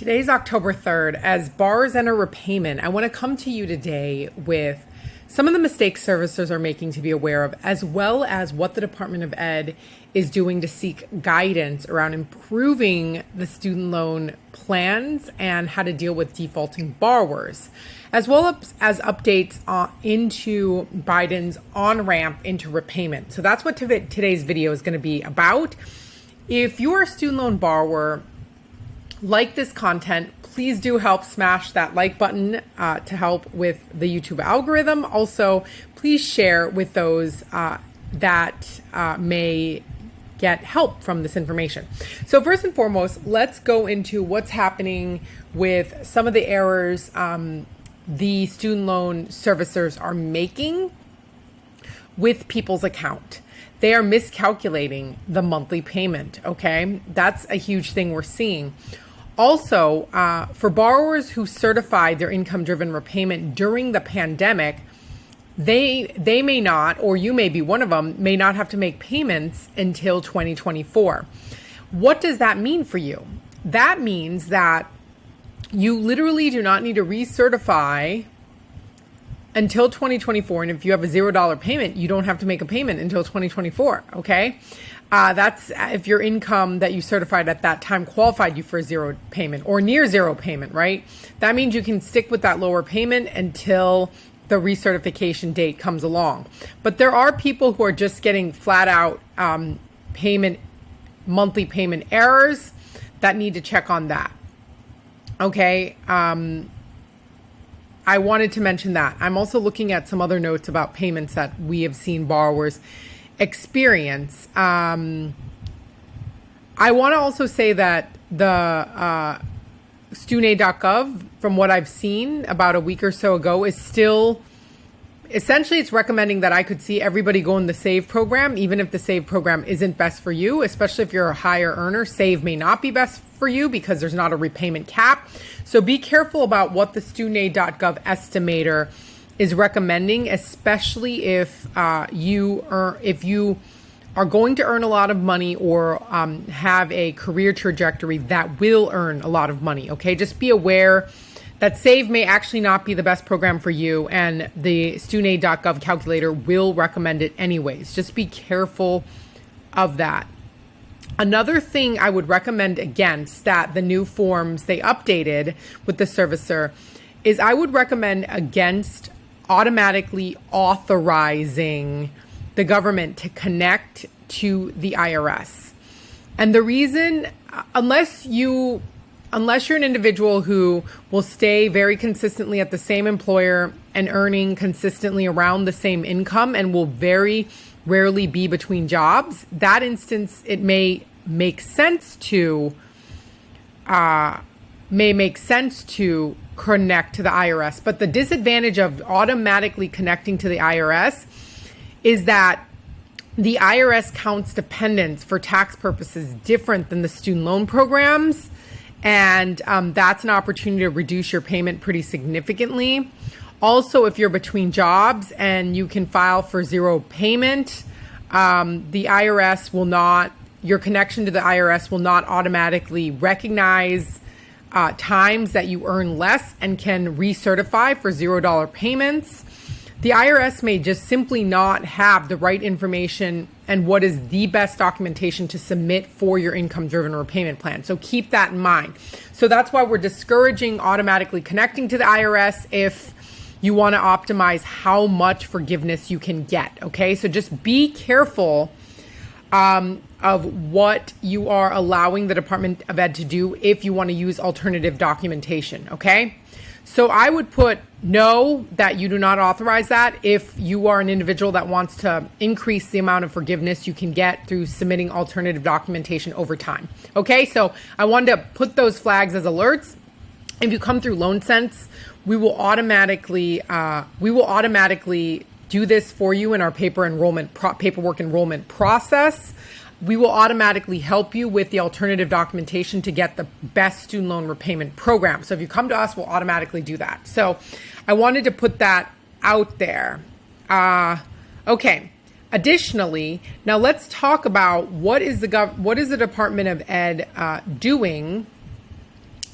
Today's October 3rd. As borrowers enter repayment, I want to come to you today with some of the mistakes servicers are making to be aware of, as well as what the Department of Ed is doing to seek guidance around improving the student loan plans and how to deal with defaulting borrowers, as well as updates into Biden's on-ramp into repayment. So that's what today's video is going to be about. If you're a student loan borrower, like this content, please do help smash that like button to help with the YouTube algorithm. Also, please share with those that may get help from this information. So first and foremost, let's go into what's happening with some of the errors the student loan servicers are making with people's account. They are miscalculating the monthly payment, okay? That's a huge thing we're seeing. Also, for borrowers who certified their income-driven repayment during the pandemic, they may not, or you may be one of them, may not have to make payments until 2024. What does that mean for you? That means that you literally do not need to recertify until 2024. And if you have a $0 payment, you don't have to make a payment until 2024, okay? That's if your income that you certified at that time qualified you for a zero payment or near zero payment, right? That means you can stick with that lower payment until the recertification date comes along. But there are people who are just getting flat out monthly payment errors that need to check on that. Okay. I wanted to mention that. I'm also looking at some other notes about payments that we have seen borrowers experience. I want to also say that the studentaid.gov, from what I've seen about a week or so ago, is still essentially it's recommending that I could see everybody go in the SAVE program, even if the SAVE program isn't best for you, especially if you're a higher earner. SAVE may not be best for you because there's not a repayment cap. So be careful about what the studentaid.gov estimator is recommending, especially if you are going to earn a lot of money or have a career trajectory that will earn a lot of money. Okay, just be aware that SAVE may actually not be the best program for you, and the studentaid.gov calculator will recommend it anyways. Just be careful of that. Another thing I would recommend against that the new forms they updated with the servicer is I would recommend against automatically authorizing the government to connect to the IRS. And the reason, unless you're an individual who will stay very consistently at the same employer and earning consistently around the same income and will very rarely be between jobs, that instance, it may make sense to connect to the IRS. But the disadvantage of automatically connecting to the IRS is that the IRS counts dependents for tax purposes different than the student loan programs. And that's an opportunity to reduce your payment pretty significantly. Also, if you're between jobs and you can file for zero payment, the IRS will not, your connection to the IRS will not automatically recognize times that you earn less and can recertify for $0 payments. The IRS may just simply not have the right information and what is the best documentation to submit for your income-driven repayment plan. So keep that in mind. So that's why we're discouraging automatically connecting to the IRS if you want to optimize how much forgiveness you can get. Okay, so just be careful of what you are allowing the Department of Ed to do if you want to use alternative documentation, okay? So I would put no, that you do not authorize that if you are an individual that wants to increase the amount of forgiveness you can get through submitting alternative documentation over time. Okay, so I wanted to put those flags as alerts. If you come through LoanSense, we will automatically do this for you in our paperwork enrollment process. We will automatically help you with the alternative documentation to get the best student loan repayment program. So if you come to us, we'll automatically do that. So I wanted to put that out there. Okay. Additionally, now let's talk about what is the Department of Ed doing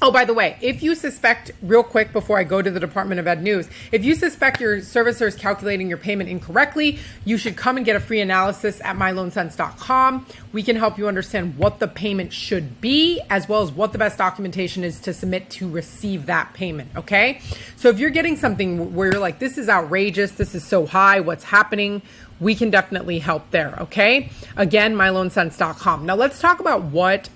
Oh, by the way, if you suspect, real quick before I go to the Department of Ed news, if you suspect your servicer is calculating your payment incorrectly, you should come and get a free analysis at myloansense.com. We can help you understand what the payment should be, as well as what the best documentation is to submit to receive that payment, okay? So if you're getting something where you're like, this is outrageous, this is so high, what's happening? We can definitely help there, okay? Again, myloansense.com. Now let's talk about what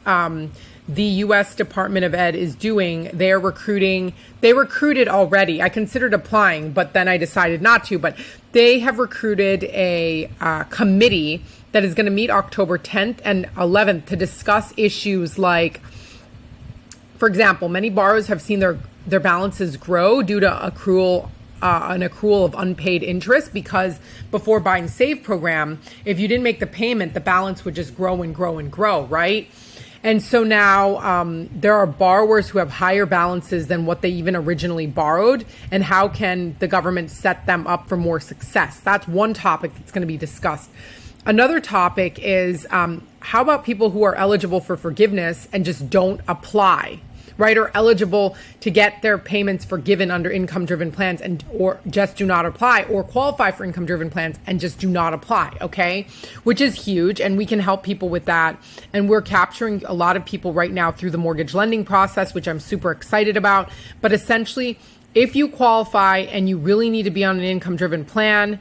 the U.S. Department of Ed is doing. They're recruiting. They recruited already. I considered applying, but then I decided not to. But they have recruited a committee that is going to meet October 10th and 11th to discuss issues like, for example, many borrowers have seen their balances grow due to an accrual of unpaid interest, because before Buy and Save program, if you didn't make the payment, the balance would just grow and grow and grow, right? And so now there are borrowers who have higher balances than what they even originally borrowed. And how can the government set them up for more success? That's one topic that's going to be discussed. Another topic is how about people who are eligible for forgiveness and just don't apply, right? Or eligible to get their payments forgiven under income-driven plans or just do not apply, or qualify for income-driven plans and just do not apply, okay? Which is huge, and we can help people with that. And we're capturing a lot of people right now through the mortgage lending process, which I'm super excited about. But essentially, if you qualify and you really need to be on an income-driven plan,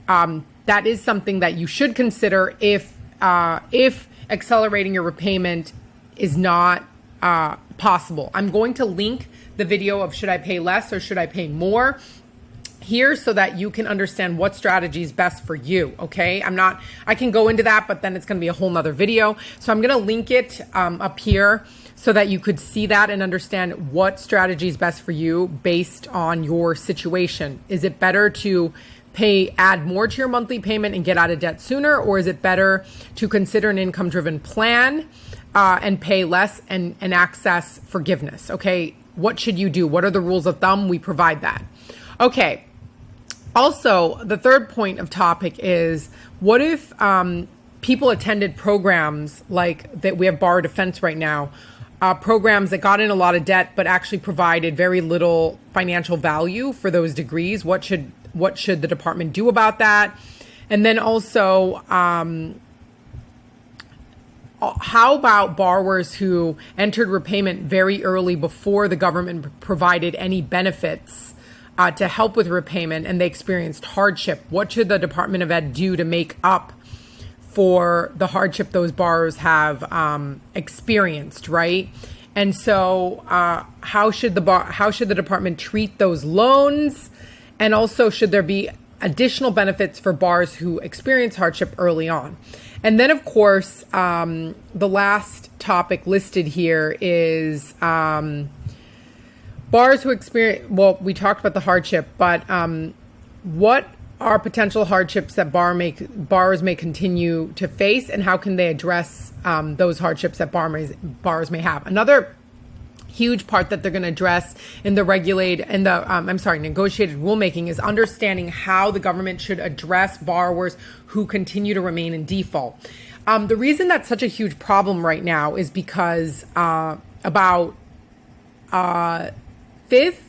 that is something that you should consider if accelerating your repayment is not possible. I'm going to link the video of should I pay less or should I pay more here so that you can understand what strategy is best for you, okay? I can go into that, but then it's going to be a whole nother video. So I'm going to link it up here so that you could see that and understand what strategy is best for you based on your situation. Is it better to add more to your monthly payment and get out of debt sooner, or is it better to consider an income-driven plan and pay less and access forgiveness, okay? What should you do? What are the rules of thumb? We provide that. Okay. Also, the third point of topic is, what if people attended programs like that? We have Borrower Defense right now, programs that got in a lot of debt but actually provided very little financial value for those degrees. What should the department do about that? And then also, how about borrowers who entered repayment very early before the government provided any benefits to help with repayment and they experienced hardship? What should the Department of Ed do to make up for the hardship those borrowers have experienced, right? And so how should the department treat those loans? And also, should there be additional benefits for borrowers who experience hardship early on? And then, of course, the last topic listed here is borrowers who experience, well, we talked about the hardship, but what are potential hardships that borrowers may continue to face, and how can they address those hardships that borrowers may have? Another huge part that they're going to address in the negotiated rulemaking is understanding how the government should address borrowers who continue to remain in default. The reason that's such a huge problem right now is because about a seventh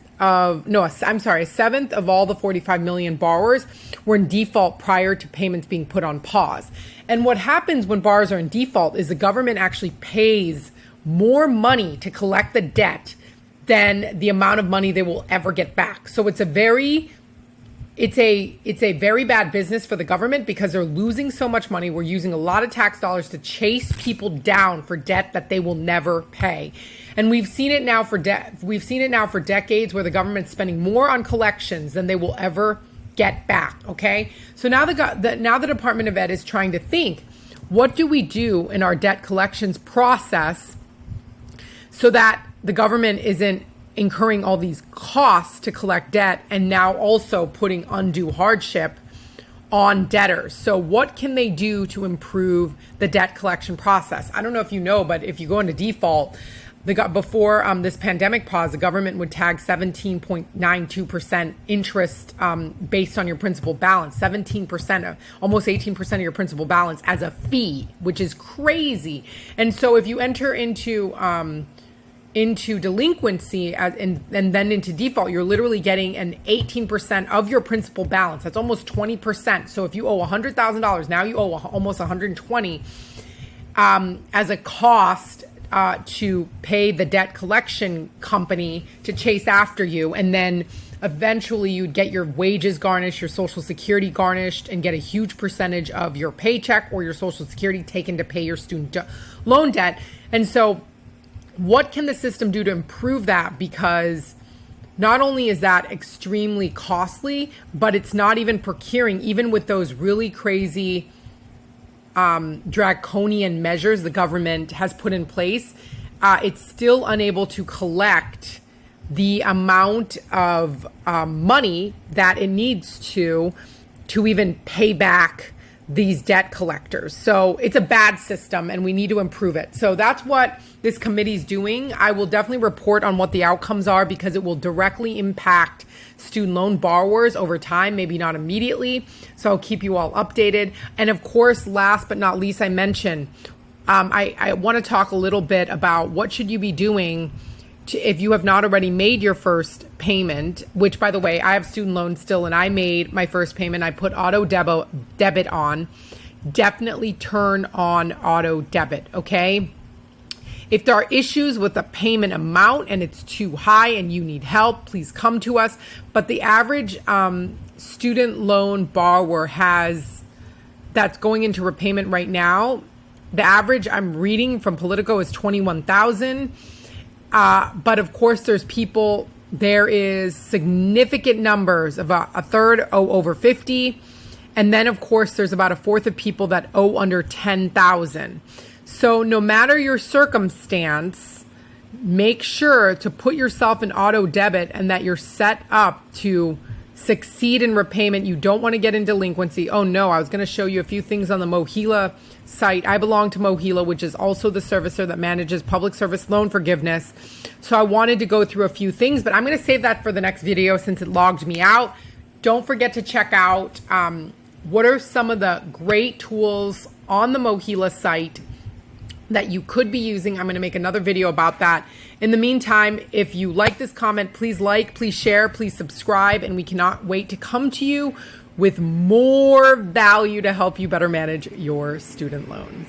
of all the 45 million borrowers were in default prior to payments being put on pause. And what happens when borrowers are in default is the government actually pays more money to collect the debt than the amount of money they will ever get back. So it's a very bad business for the government because they're losing so much money. We're using a lot of tax dollars to chase people down for debt that they will never pay. And we've seen it now for decades where the government's spending more on collections than they will ever get back, okay? So now the Department of Ed is trying to think, what do we do in our debt collections process so that the government isn't incurring all these costs to collect debt and now also putting undue hardship on debtors? So what can they do to improve the debt collection process? I don't know if you know, but if you go into default, before this pandemic pause, the government would tag 17.92% interest based on your principal balance, 17%, almost 18% of your principal balance as a fee, which is crazy. And so if you enter into into delinquency and then into default, you're literally getting an 18% of your principal balance. That's almost 20%. So if you owe $100,000, now you owe almost 120 as a cost to pay the debt collection company to chase after you. And then eventually you'd get your wages garnished, your Social Security garnished, and get a huge percentage of your paycheck or your Social Security taken to pay your student loan debt. And so what can the system do to improve that? Because not only is that extremely costly, but it's not even procuring, even with those really crazy draconian measures the government has put in place, it's still unable to collect the amount of money that it needs to even pay back these debt collectors. So it's a bad system and we need to improve it. So that's what this committee is doing. I will definitely report on what the outcomes are because it will directly impact student loan borrowers over time, maybe not immediately. So I'll keep you all updated. And of course, last but not least, I mentioned, I want to talk a little bit about what should you be doing if you have not already made your first payment, which, by the way, I have student loans still, and I made my first payment. I put auto debit on. Definitely turn on auto debit, okay? If there are issues with the payment amount and it's too high and you need help, please come to us. But the average student loan borrower that's going into repayment right now, the average I'm reading from Politico is $21,000. But of course, there is significant numbers of a third owe over 50. And then of course, there's about a fourth of people that owe under 10,000. So no matter your circumstance, make sure to put yourself in auto debit and that you're set up to succeed in repayment. You don't want to get in delinquency. Oh no, I was going to show you a few things on the Mohila site. I belong to Mohila, which is also the servicer that manages public service loan forgiveness. So I wanted to go through a few things, but I'm going to save that for the next video since it logged me out. Don't forget to check out what are some of the great tools on the Mohila site that you could be using. I'm going to make another video about that. In the meantime, if you like this comment, please like, please share, please subscribe, and we cannot wait to come to you with more value to help you better manage your student loans.